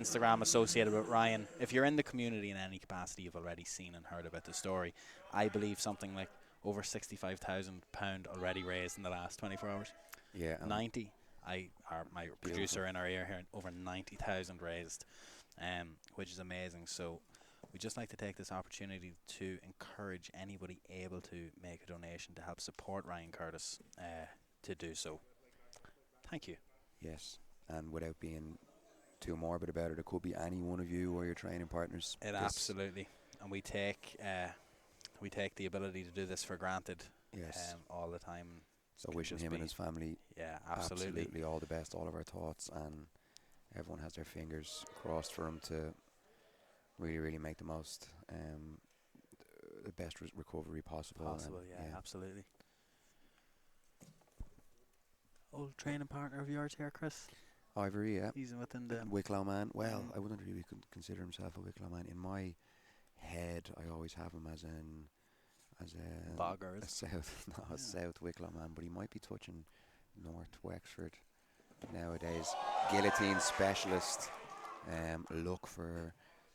Instagram associated with Ryan. If you're in the community in any capacity, you've already seen and heard about the story. I believe something like over £65,000 already raised in the last 24 hours. Yeah. 90. My Beautiful. producer in our ear here, over 90,000 raised, which is amazing. So we'd just like to take this opportunity to encourage anybody able to make a donation to help support Ryan Curtis to do so. Thank you. Yes, and without being too morbid about it, it could be any one of you or your training partners. Absolutely, and we take the ability to do this for granted. Yes. All the time. So wishing him and his family absolutely all the best, all of our thoughts, and everyone has their fingers crossed for him to really, really make the most, the best recovery possible. Yeah, absolutely. Old training partner of yours here, Chris? Ivory, yeah. He's within the Wicklow man. Well, I wouldn't really consider himself a Wicklow man. In my head, I always have him as a Boggers. A South Wicklow man, but he might be touching North Wexford nowadays. Guillotine specialist.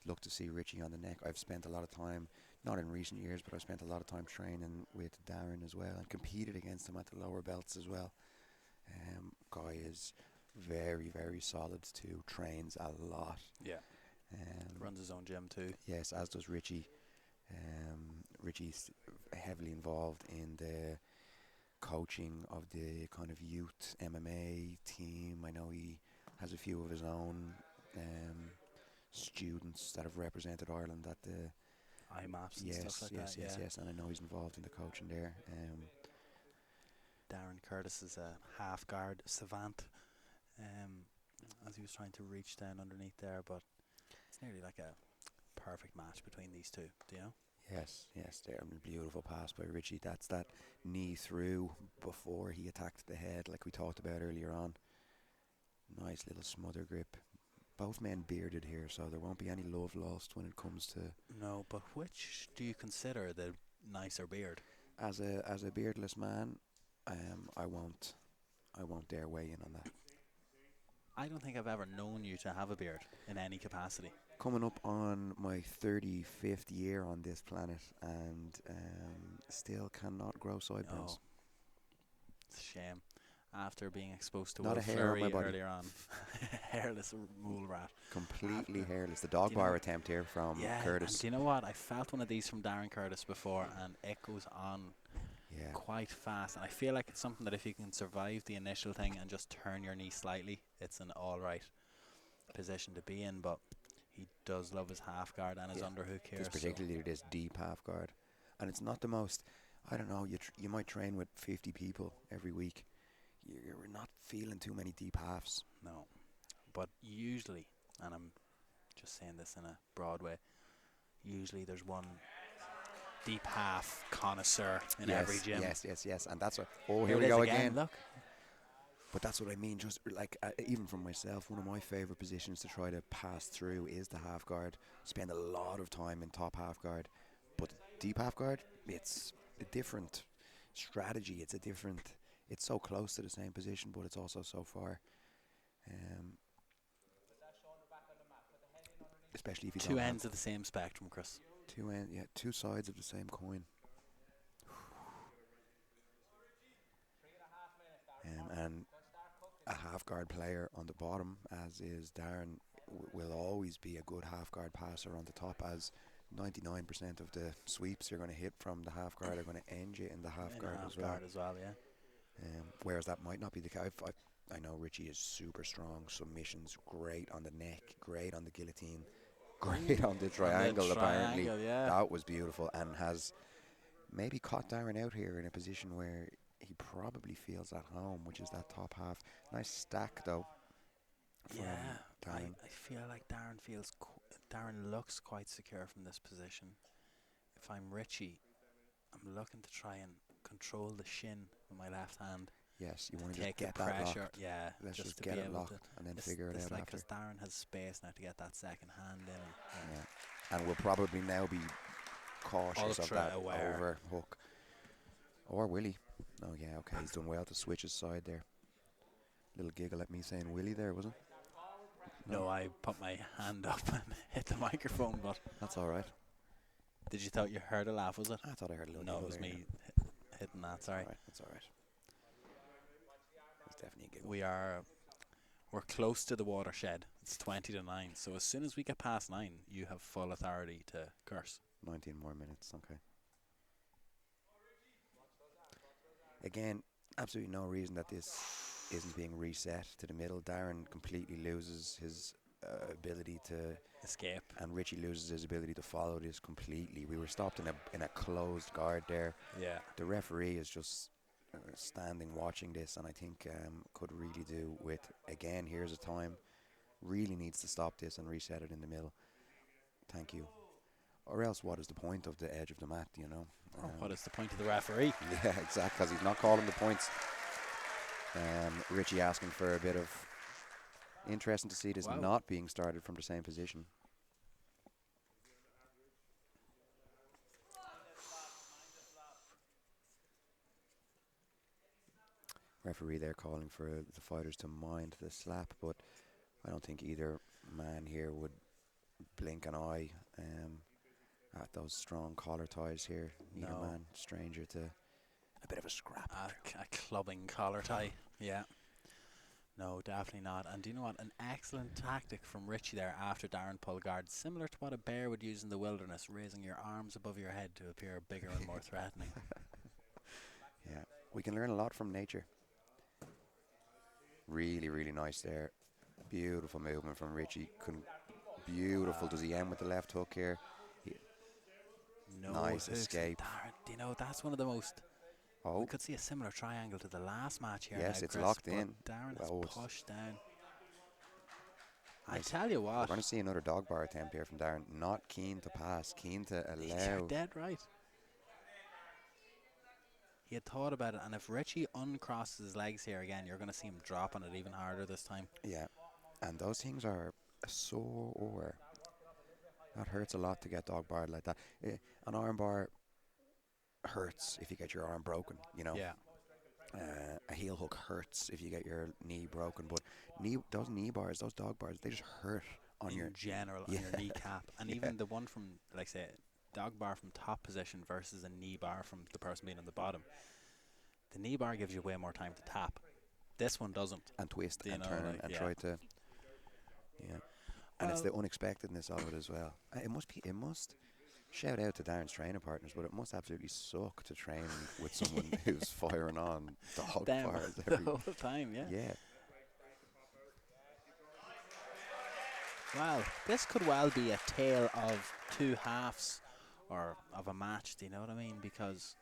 Look to see Richie on the neck. I've spent a lot of time, not in recent years, but I've spent a lot of time training with Darren as well, and competed against him at the lower belts as well. Guy is very, very solid too. Trains a lot. Yeah. Runs his own gym too. Yes, as does Richie. Richie's heavily involved in the coaching of the kind of youth MMA team. I know he has a few of his own students that have represented Ireland at the IMAPs and stuff like that. Yes, and I know he's involved in the coaching there. Darren Curtis is a half guard savant, as he was trying to reach down underneath there, but it's nearly like a perfect match between these two, do you know? Yes, Darren, beautiful pass by Richie. That's that knee through before he attacked the head, like we talked about earlier on. Nice little smother grip. Both men bearded here, so there won't be any love lost when it comes to... No, but which do you consider the nicer beard? As a beardless man, I won't dare weigh in on that. I don't think I've ever known you to have a beard in any capacity. Coming up on my 35th year on this planet, and still cannot grow sideburns. No. It's a shame. After being exposed to not Will a hair on my Fleury body. earlier on. Hairless mole rat. Completely hairless. The dog bar attempt here from Curtis. And do you know what? I felt one of these from Darren Curtis before, and it goes on quite fast. And I feel like it's something that if you can survive the initial thing and just turn your knee slightly, it's an all right position to be in. But he does love his half guard and his underhook here. Particularly this deep half guard. And it's not the most, I don't know, you might train with 50 people every week. You're not feeling too many deep halves. No. But usually, and I'm just saying this in a broad way, usually there's one deep half connoisseur in every gym. Yes. And that's what, here we go again. Look. But that's what I mean, just like, even from myself, one of my favourite positions to try to pass through is the half guard. Spend a lot of time in top half guard. But deep half guard, it's a different strategy. It's so close to the same position, but it's also so far. Especially if you two ends of the same spectrum, Chris. Two sides of the same coin. And a half guard player on the bottom, as is Darren, will always be a good half guard passer on the top, as 99% of the sweeps you're going to hit from the half guard are going to end you in the half guard as well. Whereas that might not be the case. I know Richie is super strong. Submissions great on the neck, great on the guillotine, great on the triangle. Apparently, that was beautiful, and has maybe caught Darren out here in a position where he probably feels at home, which is that top half. Nice stack though. I feel like Darren looks quite secure from this position. If I'm Richie, I'm looking to try and control the shin with my left hand. Yes, you want to take just get the pressure. That locked. Yeah, let's just get it locked and then figure it out after. Because Darren has space now to get that second hand in. And we'll probably now be cautious of that over hook. Or Willie. Oh yeah, okay, he's done well to switch his side there. Little giggle at me saying Willie there, wasn't it? No, I put my hand up and hit the microphone, but That's all right. did you thought you heard a laugh, was it? I thought I heard a little No, it giggle was there, me hitting that, sorry. All right, that's all right. It's definitely a giggle. We're close to the watershed. It's 20 to 9, so as soon as we get past 9, you have full authority to curse. 19 more minutes, okay. Again, absolutely no reason that this isn't being reset to the middle. Darren completely loses his ability to Escape. and Richie loses his ability to follow this completely. We were stopped in a closed guard there. Yeah. The referee is just standing watching this, and I think could really do with, again, here's a time, really needs to stop this and reset it in the middle. Thank you. Or else what is the point of the edge of the mat, you know? What is the point of the referee? Yeah, exactly, because he's not calling the points. Richie asking for a bit of... Interesting to see this not being started from the same position. Referee there calling for the fighters to mind the slap, but I don't think either man here would blink an eye at those strong collar ties here. Neither man, stranger to a bit of a scrap. A clubbing collar tie, yeah. No, definitely not. And do you know what? An excellent tactic from Richie there after Darren pulled guard, similar to what a bear would use in the wilderness, raising your arms above your head to appear bigger and more threatening. Yeah, we can learn a lot from nature. Really, really nice there. Beautiful movement from Richie. Beautiful. Does he end with the left hook here? Nice escape. Darren, do you know, that's one of the most... Oh. We could see a similar triangle to the last match here. Yes, now, it's Chris, locked in. Darren has pushed down. Nice. I tell you what. We're going to see another dog bar attempt here from Darren. Not keen to pass, keen to allow. You're dead right. He had thought about it, and if Richie uncrosses his legs here again, you're going to see him dropping it even harder this time. Yeah, and those things are sore. That hurts a lot to get dog barred like that. An arm bar hurts if you get your arm broken, you know. Yeah. A heel hook hurts if you get your knee broken, but those knee bars, those dog bars, they just hurt on your general, on your kneecap. And even the one from, like say, dog bar from top position versus a knee bar from the person being on the bottom. The knee bar gives you way more time to tap. This one doesn't. And twist and turn and try to. Yeah. And it's the unexpectedness of it as well. It must shout out to Darren's training partners, but it must absolutely suck to train with someone who's firing on dog bars the whole time. Yeah. Wow, this could well be a tale of two halves, or of a match. Do you know what I mean? Because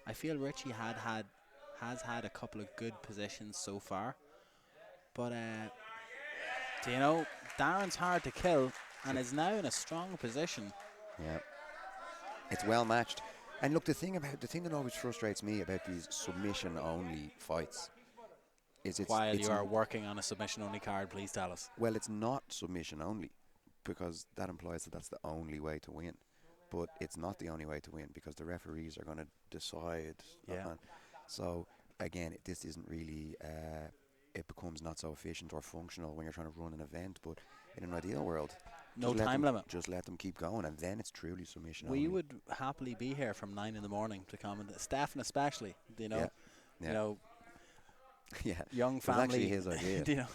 I feel Richie has had a couple of good positions so far, but do you know, Darren's hard to kill and is now in a strong position. Yeah. It's well matched. And look, the thing that always frustrates me about these submission-only fights is While you are working on a submission-only card, please tell us. Well, it's not submission-only, because that implies that that's the only way to win. But it's not the only way to win, because the referees are going to decide. Yeah. So, again, this isn't really... it becomes not so efficient or functional when you're trying to run an event, but in an ideal world... No time limit. Just let them keep going, and then it's truly submission We only. would happily be here from 9 in the morning to comment. Stefan especially, do you know? Yeah. You know, yeah. young family. It was actually his idea. Do you know,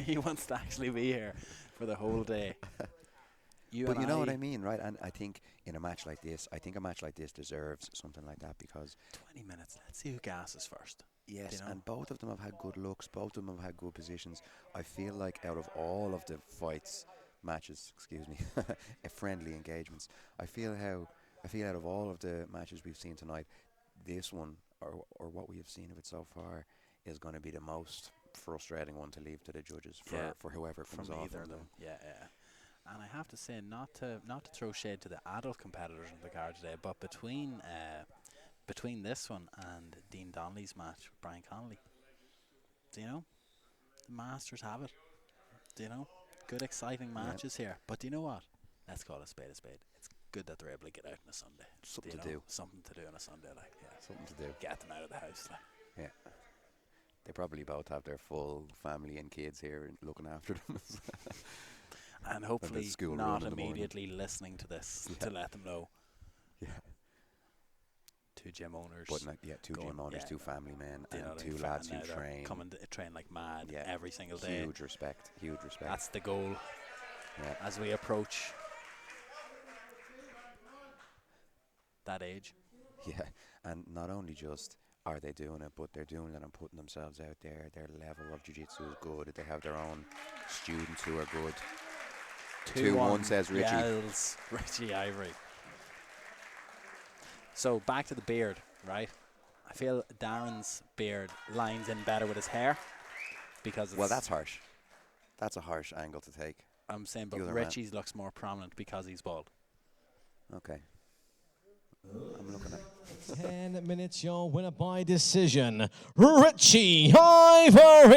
he wants to actually be here for the whole day. But you know what I mean, right? And I think a match like this deserves something like that, because 20 minutes. Let's see who gasses first. Yes, you know? and both of them have had good looks. Both of them have had good positions. I feel like out of all of the matches, friendly engagements, I feel out of all of the matches we've seen tonight, this one, or what we have seen of it so far, is going to be the most frustrating one to leave to the judges for whoever comes off either of them. Yeah. And I have to say, not to throw shade to the adult competitors in the card today, but between this one and Dean Donnelly's match with Brian Connolly, do you know, the masters have it. Do you know, good exciting matches here. But do you know what? Let's call a spade a spade. It's good that they're able to get out on a Sunday. Something to do on a Sunday, like, yeah. Something to do. Get them out of the house, like. Yeah. They probably both have their full family and kids here looking after them. And hopefully school run not in the morning. immediately listening to this to let them know. Yeah. Two gym owners. But two gym owners, two family men, and two lads who train. Coming to train like mad every single day. Huge respect. That's the goal as we approach that age. Yeah, and not only just are they doing it, but they're doing it and putting themselves out there. Their level of jiu-jitsu is good. They have their own students who are good. 2-1 says Richie. Yells Richie Ivory. So back to the beard, right? I feel Darren's beard lines in better with his hair because it's... Well, that's harsh. That's a harsh angle to take. I'm saying, but Richie's looks more prominent because he's bald. Okay. I'm looking at 10 minutes, your winner by decision, Richie Ivory.